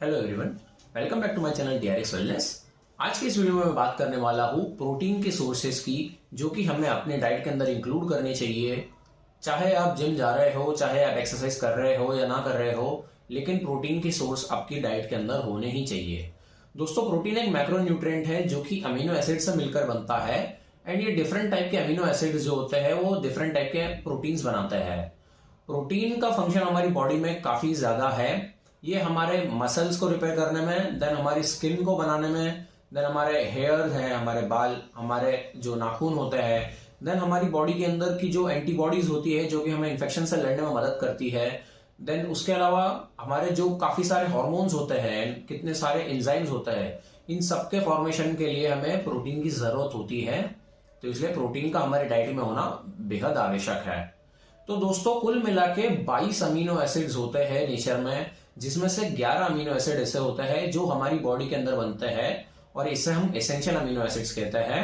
Hello everyone, welcome back to my channel DRX wellness. आज की इस वीडियो में मैं बात करने वाला हूँ प्रोटीन के सोर्सेज की, जो कि हमें अपने डाइट के अंदर इंक्लूड करने चाहिए। चाहे आप जिम जा रहे हो, चाहे आप एक्सरसाइज कर रहे हो या ना कर रहे हो, लेकिन प्रोटीन के सोर्स आपकी डाइट के अंदर होने ही चाहिए। दोस्तों, प्रोटीन एक मैक्रोन्यूट्रिएंट है जो कि अमीनो एसिड से मिलकर बनता है। एंड ये डिफरेंट टाइप के अमीनो एसिड जो होते हैं वो डिफरेंट टाइप के प्रोटीन्स बनाते हैं। प्रोटीन का फंक्शन हमारी बॉडी में काफी ज्यादा है। ये हमारे मसल्स को रिपेयर करने में, देन हमारी स्किन को बनाने में, देन हमारे हेयर हैं, हमारे बाल, हमारे जो नाखून होते हैं, देन हमारी बॉडी के अंदर की जो एंटीबॉडीज होती है जो कि हमें इन्फेक्शन से लड़ने में मदद करती है। देन उसके अलावा हमारे जो काफी सारे हॉर्मोन्स होते हैं, कितने सारे एंजाइम्स होते हैं, इन सबके फॉर्मेशन के लिए हमें प्रोटीन की जरूरत होती है। तो इसलिए प्रोटीन का हमारे डाइट में होना बेहद आवश्यक है। तो दोस्तों, कुल मिला के 22 अमीनो एसिड्स होते हैं नेचर में, जिसमें से 11 अमीनो एसिड ऐसे होते हैं जो हमारी बॉडी के अंदर बनते हैं, और इसे हम एसेंशियल अमीनो एसिड्स कहते हैं।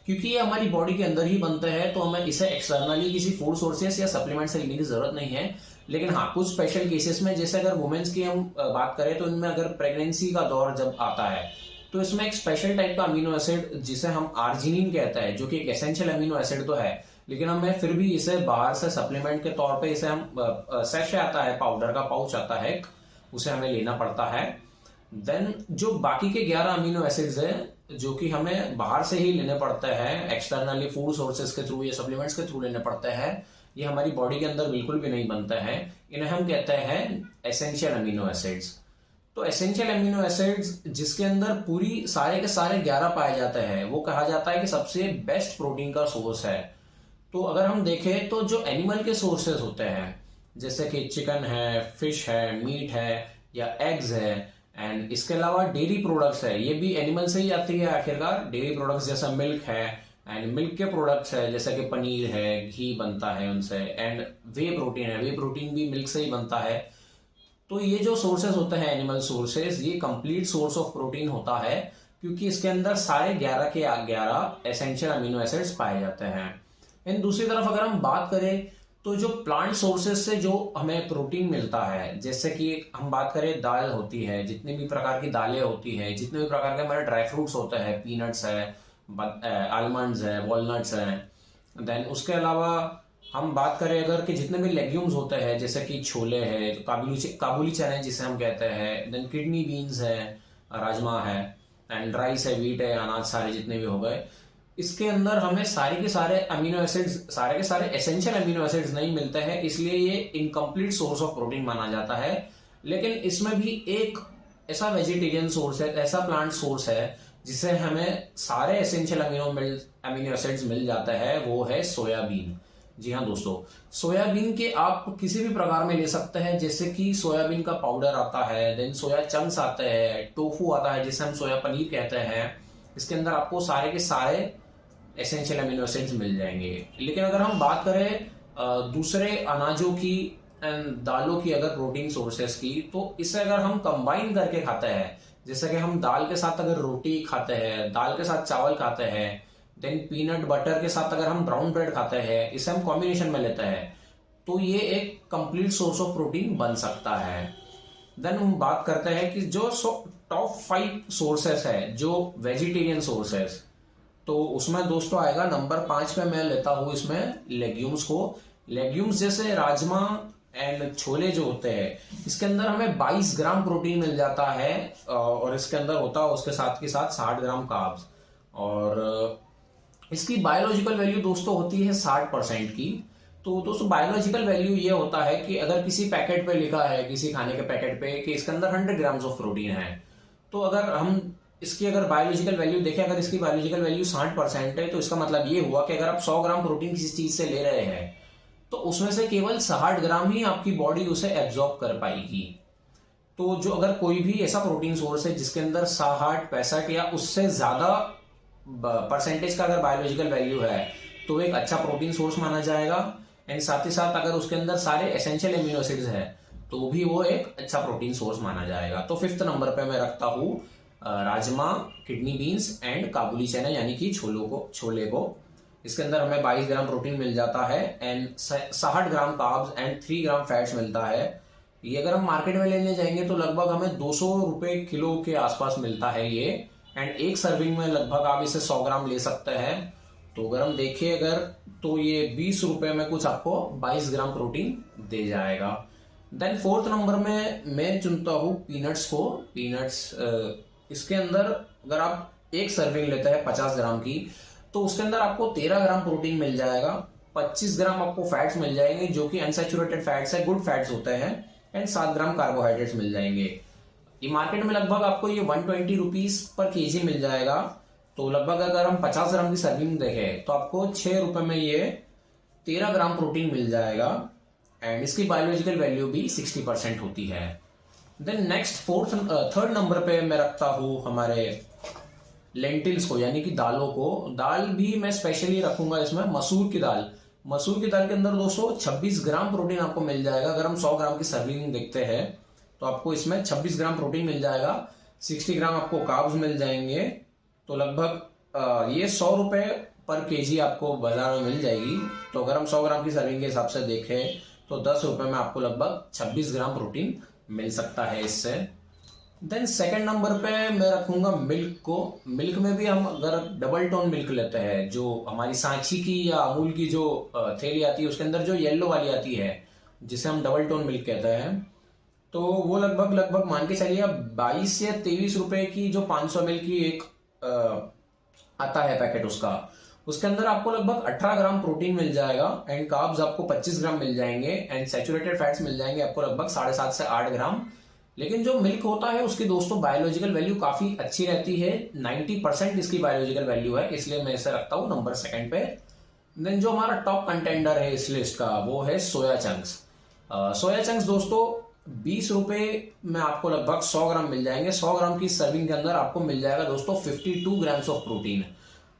क्योंकि ये हमारी बॉडी के अंदर ही बनते हैं, तो हमें इसे एक्सटर्नली किसी फूड सोर्सेस या सप्लीमेंट से लेने की जरूरत नहीं है। लेकिन हाँ, कुछ स्पेशल केसेस में, जैसे अगर वुमेन्स की हम बात करें, तो इनमें अगर प्रेगनेंसी का दौर जब आता है, तो इसमें एक स्पेशल टाइप का अमीनो एसिड जिसे हम आर्जिनिन कहते हैं, जो कि एक एसेंशियल अमीनो एसिड तो है, लेकिन हमें फिर भी इसे बाहर से सप्लीमेंट के तौर पे इसे हम सैशे आता है, पाउडर का पाउच आता है, उसे हमें लेना पड़ता है। देन जो बाकी के 11 अमीनो एसिड्स है जो कि हमें बाहर से ही लेने पड़ते हैं, एक्सटर्नली फूड सोर्सेज के थ्रू या सप्लीमेंट्स के थ्रू लेने पड़ते हैं, ये हमारी बॉडी के अंदर बिल्कुल भी नहीं बनते हैं। इन्हें हम कहते हैं एसेंशियल अमीनो एसिड्स। तो एसेंशियल अमीनो एसिड्स जिसके अंदर पूरी सारे के सारे 11 पाए जाते हैं, वो कहा जाता है कि सबसे बेस्ट प्रोटीन का सोर्स है। तो अगर हम देखें तो जो एनिमल के सोर्सेज होते हैं, जैसे कि चिकन है, फिश है, मीट है या एग्स है, एंड इसके अलावा डेयरी प्रोडक्ट्स है, ये भी एनिमल से ही आती है आखिरकार। डेयरी प्रोडक्ट्स जैसा मिल्क है, एंड मिल्क के प्रोडक्ट्स है जैसे कि पनीर है, घी बनता है उनसे, एंड वे प्रोटीन है, वे प्रोटीन भी मिल्क से ही बनता है। तो ये जो सोर्सेज होते हैं एनिमल सोर्सेज, ये कंप्लीट सोर्स ऑफ प्रोटीन होता है, क्योंकि इसके अंदर सारे 11 के 11 एसेंशियल अमीनो एसिड्स पाए जाते हैं। एंड दूसरी तरफ अगर हम बात करें तो जो प्लांट सोर्सेज से जो हमें प्रोटीन मिलता है, जैसे कि हम बात करें दाल होती है, जितनी भी प्रकार की दालें होती है, जितने भी प्रकार के हमारे ड्राई फ्रूट्स होते हैं, पीनट्स है, आलमंड्स है, वॉलनट्स हैं। देन उसके अलावा हम बात करें अगर कि जितने भी लेग्यूम्स होते हैं, जैसे कि छोले है, काबुली चने जिसे हम कहते हैं, देन किडनी बीन्स है, राजमा है, एंड राइस है, व्हीट है, अनाज सारे जितने भी हो गए, इसके अंदर हमें सारे के सारे अमीनो एसिड्स, सारे के सारे एसेंशियल अमीनो एसिड्स नहीं मिलते हैं, इसलिए ये इनकम्प्लीट सोर्स ऑफ प्रोटीन माना जाता है। लेकिन इसमें भी एक ऐसा वेजिटेरियन सोर्स है, ऐसा प्लांट सोर्स है जिसे हमें सारे एसेंशियल अमीनो एसिड्स मिल जाता है, वो है सोयाबीन। जी हाँ दोस्तों, सोयाबीन के आप किसी भी प्रकार में ले सकते हैं, जैसे कि सोयाबीन का पाउडर आता है, देन सोया चंक्स आते हैं, टोफू आता है जिसे हम सोया पनीर कहते हैं। इसके अंदर आपको सारे के सारे एसेंशियल अमीनो एसिड्स मिल जाएंगे। लेकिन अगर हम बात करें दूसरे अनाजों की एंड दालों की, अगर प्रोटीन सोर्सेस की, तो इसे अगर हम कंबाइन करके खाते हैं, जैसे कि हम दाल के साथ अगर रोटी खाते हैं, दाल के साथ चावल खाते हैं, देन पीनट बटर के साथ अगर हम ब्राउन ब्रेड खाते हैं, इसे हम कॉम्बिनेशन में लेते हैं, तो ये एक कंप्लीट सोर्स ऑफ प्रोटीन बन सकता है। देन हम बात करते हैं कि जो टॉप 5 सोर्सेस है जो वेजिटेरियन सोर्सेस, तो उसमें दोस्तों आएगा नंबर 5 पे मैं लेता हूं इसमें लेग्यूम्स को। लेग्यूम्स जैसे राजमा एंड छोले जो होते हैं, इसके अंदर हमें 22 ग्राम प्रोटीन मिल जाता है, और इसके अंदर होता है उसके साथ के साथ 60 ग्राम कार्ब्स, और इसकी बायोलॉजिकल वैल्यू दोस्तों होती है 60% की। तो दोस्तों, बायोलॉजिकल वैल्यू ये होता है कि अगर किसी पैकेट पे लिखा है, किसी खाने के पैकेट पे, कि इसके अंदर 100 ग्राम्स ऑफ प्रोटीन है, तो अगर हम इसकी अगर बायोलॉजिकल वैल्यू देखें, अगर इसकी बायोलॉजिकल वैल्यू 60% है, तो इसका मतलब ये हुआ कि अगर आप 100 ग्राम प्रोटीन किसी चीज से ले रहे हैं, तो उसमें से केवल 60 ग्राम ही आपकी बॉडी उसे एब्जॉर्ब कर पाएगी। तो जो अगर कोई भी ऐसा प्रोटीन सोर्स है जिसके अंदर 60, 65 या उससे ज्यादा परसेंटेज का अगर बायोलॉजिकल वैल्यू है, तो एक अच्छा प्रोटीन सोर्स माना जाएगा। एंड साथ ही साथ अगर उसके अंदर सारे एसेंशियल एमिनो एसिड्स है, तो भी वो एक अच्छा प्रोटीन सोर्स माना जाएगा। तो 5th नंबर पे मैं रखता हूं राजमा, किडनी बीन्स एंड काबुली चने, यानी कि छोले को। इसके अंदर हमें 22 ग्राम प्रोटीन मिल जाता है, and 60 gram carbs and 3 gram fats मिलता है। ये अगर हम मार्केट में लेने जाएंगे तो लगभग हमें 200 रुपए किलो के आसपास मिलता है ये। एंड एक सर्विंग में लगभग आप इसे 100 ग्राम ले सकते हैं। तो अगर हम देखें अगर, तो ये 20 रुपए में कुछ आपको 22 ग्राम प्रोटीन दे जाएगा। देन फोर्थ नंबर में मैं चुनता हूँ पीनट्स को। पीनट्स इसके अंदर अगर आप एक सर्विंग लेते हैं 50 ग्राम की, तो उसके अंदर आपको 13 ग्राम प्रोटीन मिल जाएगा, 25 ग्राम आपको फैट्स मिल जाएंगे जो कि अनसैचुरेटेड फैट्स है, गुड फैट्स होते हैं, एंड 7 ग्राम कार्बोहाइड्रेट्स मिल जाएंगे। ये मार्केट में लगभग आपको ये 120 रुपीज पर केजी मिल जाएगा। तो लगभग अगर हम 50 ग्राम की सर्विंग देखें तो आपको 6 रुपए में ये 13 ग्राम प्रोटीन मिल जाएगा। एंड इसकी बायोलॉजिकल वैल्यू भी 60% होती है। देन नेक्स्ट थर्ड नंबर पे मैं रखता हूं हमारे लेंटिल्स को, यानी कि दालों को। दाल भी मैं स्पेशली रखूंगा इसमें मसूर की दाल। मसूर की दाल के अंदर दोस्तों 26 ग्राम प्रोटीन आपको मिल जाएगा। अगर हम 100 ग्राम की सर्विंग देखते हैं तो आपको इसमें 26 ग्राम प्रोटीन मिल जाएगा, 60 ग्राम आपको कार्ब्स मिल जाएंगे। तो लगभग ये 100 रुपए पर केजी आपको बाजार में मिल जाएगी। तो अगर हम 100 ग्राम की सर्विंग के हिसाब से देखें तो 10 रुपए में आपको लगभग 26 ग्राम प्रोटीन मिल सकता है इससे। देन सेकंड नंबर पे मैं रखूंगा मिल्क को। मिल्क में भी हम अगर डबल टोन मिल्क लेते हैं, जो हमारी सांची की या अमूल की जो थैली आती है उसके अंदर जो येलो वाली आती है जिसे हम डबल टोन मिल्क कहते हैं, तो वो लगभग मान के चलिए 22 या 23 रुपए की जो 500 ml की एक आता है पैकेट उसका, उसके अंदर आपको लगभग 18 ग्राम प्रोटीन मिल जाएगा। एंड कार्ब्स आपको 25 ग्राम मिल जाएंगे, एंड सैचुरेटेड फैट्स मिल जाएंगे आपको लगभग 7.5 से 8 ग्राम। लेकिन जो मिल्क होता है उसकी दोस्तों बायोलॉजिकल वैल्यू काफी अच्छी रहती है, 90% इसकी बायोलॉजिकल वैल्यू है, इसलिए मैं इसे रखता हूं नंबर 2 पे। देन जो हमारा टॉप कंटेंडर है इस लिस्ट का वो है सोया चंक्स। सोया चंक्स दोस्तों 20 रुपए में आपको लगभग 100 ग्राम मिल जाएंगे। 100 ग्राम की सर्विंग के अंदर आपको मिल जाएगा दोस्तों 52 ग्राम्स ऑफ प्रोटीन।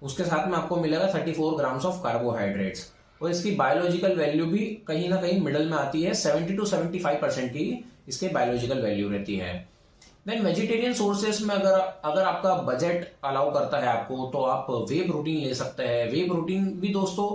उसके साथ में आपको मिलेगा 34 ग्राम्स ऑफ कार्बोहाइड्रेट्स। और इसकी बायोलॉजिकल वैल्यू भी कहीं ना कहीं मिडल में आती है, 70 to 75% की इसके बायोलॉजिकल वैल्यू रहती है। देन वेजिटेरियन सोर्सेस में अगर आपका बजट अलाउ करता है आपको, तो आप वे प्रोटीन ले सकते हैं। वे प्रोटीन भी दोस्तों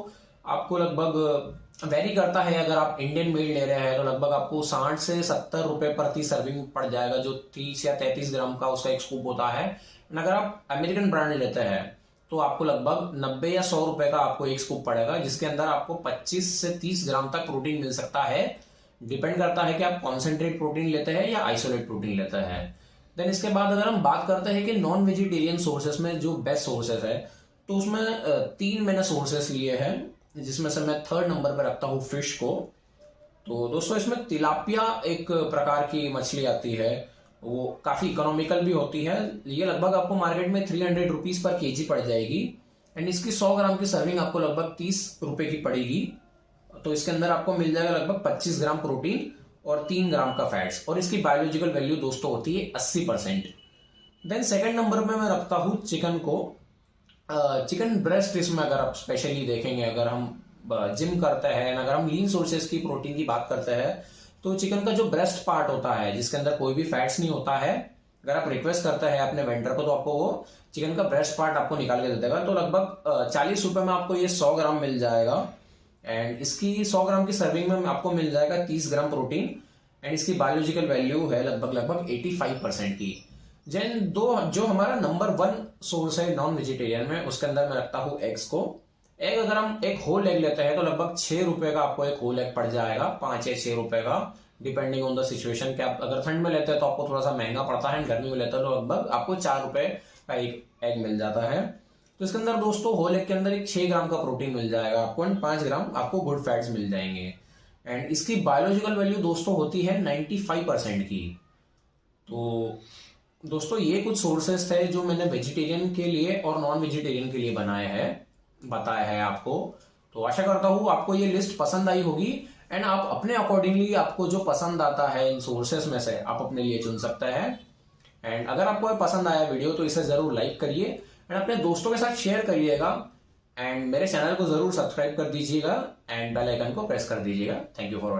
आपको लगभग वेरी करता है। अगर आप इंडियन मेड ले रहे हैं तो लगभग आपको 60 से 70 रुपए प्रति सर्विंग पड़ जाएगा, जो 30 या 33 ग्राम का उसका एक स्कूप होता है। अगर आप अमेरिकन ब्रांड लेते हैं तो आपको लगभग 90 या 100 रुपए का आपको एक स्कूप पड़ेगा, जिसके अंदर आपको 25 से 30 ग्राम तक प्रोटीन मिल सकता है। डिपेंड करता है कि आप कॉन्सेंट्रेट प्रोटीन लेते हैं या आइसोलेट प्रोटीन लेते हैं। देन इसके बाद अगर हम बात करते हैं कि नॉन वेजिटेरियन सोर्सेस में जो बेस्ट सोर्सेस है, तो उसमें 3 मैंने सोर्सेस लिए हैं, जिसमें से मैं 3rd नंबर पर रखता हूं फिश को। तो दोस्तों इसमें तिलापिया एक प्रकार की मछली आती है, वो काफी इकोनॉमिकल भी होती है। ये लगभग आपको मार्केट में 300 रुपीज पर केजी पड़ जाएगी। एंड इसकी 100 ग्राम की सर्विंग आपको लगभग 30 रुपए की पड़ेगी। तो इसके अंदर आपको मिल जाएगा लगभग 25 ग्राम प्रोटीन और 3 ग्राम का फैट्स, और इसकी बायोलॉजिकल वैल्यू दोस्तों होती है 80%। देन सेकंड नंबर पे मैं रखता हूं चिकन को। चिकन ब्रेस्ट, इसमें अगर आप स्पेशली देखेंगे, अगर हम जिम करते हैं, अगर हम लीन सोर्सेस की प्रोटीन की बात करते हैं, तो चिकन का जो ब्रेस्ट पार्ट होता है जिसके अंदर कोई भी फैट्स नहीं होता है, अगर आप रिक्वेस्ट करते हैं अपने वेंडर को तो आपको वो चिकन का ब्रेस्ट पार्ट आपको निकाल के दे देगा। तो लगभग 40 रुपए में आपको ये 100 ग्राम मिल जाएगा। एंड इसकी 100 ग्राम की सर्विंग में आपको मिल जाएगा 30 ग्राम प्रोटीन, एंड इसकी बायोलॉजिकल वैल्यू है लगभग 85% की। जैन जो हमारा नंबर 1 सोर्स है नॉन वेजिटेरियन में, उसके अंदर मैं रखता हूं एग्स को। एग अगर हम एक होल एग लेते हैं तो लगभग 6 रुपए का आपको एक होल एग पड़ जाएगा, 5 या 6 रुपए का, डिपेंडिंग ऑन द सिचुएशन। कि आप अगर ठंड में लेते हैं तो आपको थोड़ा सा महंगा पड़ता है, गर्मी में लेते हैं तो लगभग आपको 4 रुपए का एक एग मिल जाता है। तो इसके अंदर दोस्तों होल एग के अंदर एक 6 ग्राम का प्रोटीन मिल जाएगा आपको, एंड 5 ग्राम आपको गुड फैट्स मिल जाएंगे। एंड इसकी बायोलॉजिकल वैल्यू दोस्तों होती है 95% की। तो दोस्तों ये कुछ सोर्सेस थे जो मैंने वेजिटेरियन के लिए और नॉन वेजिटेरियन के लिए बताया है आपको। तो आशा करता हूं आपको ये लिस्ट पसंद आई होगी, एंड आप अपने अकॉर्डिंगली आपको जो पसंद आता है इन सोर्सेस में से आप अपने लिए चुन सकते हैं। एंड अगर आपको पसंद आया वीडियो तो इसे जरूर लाइक करिए, एंड अपने दोस्तों के साथ शेयर करिएगा, एंड मेरे चैनल को जरूर सब्सक्राइब कर दीजिएगा, एंड बेल आइकन को प्रेस कर दीजिएगा। Thank you for watching.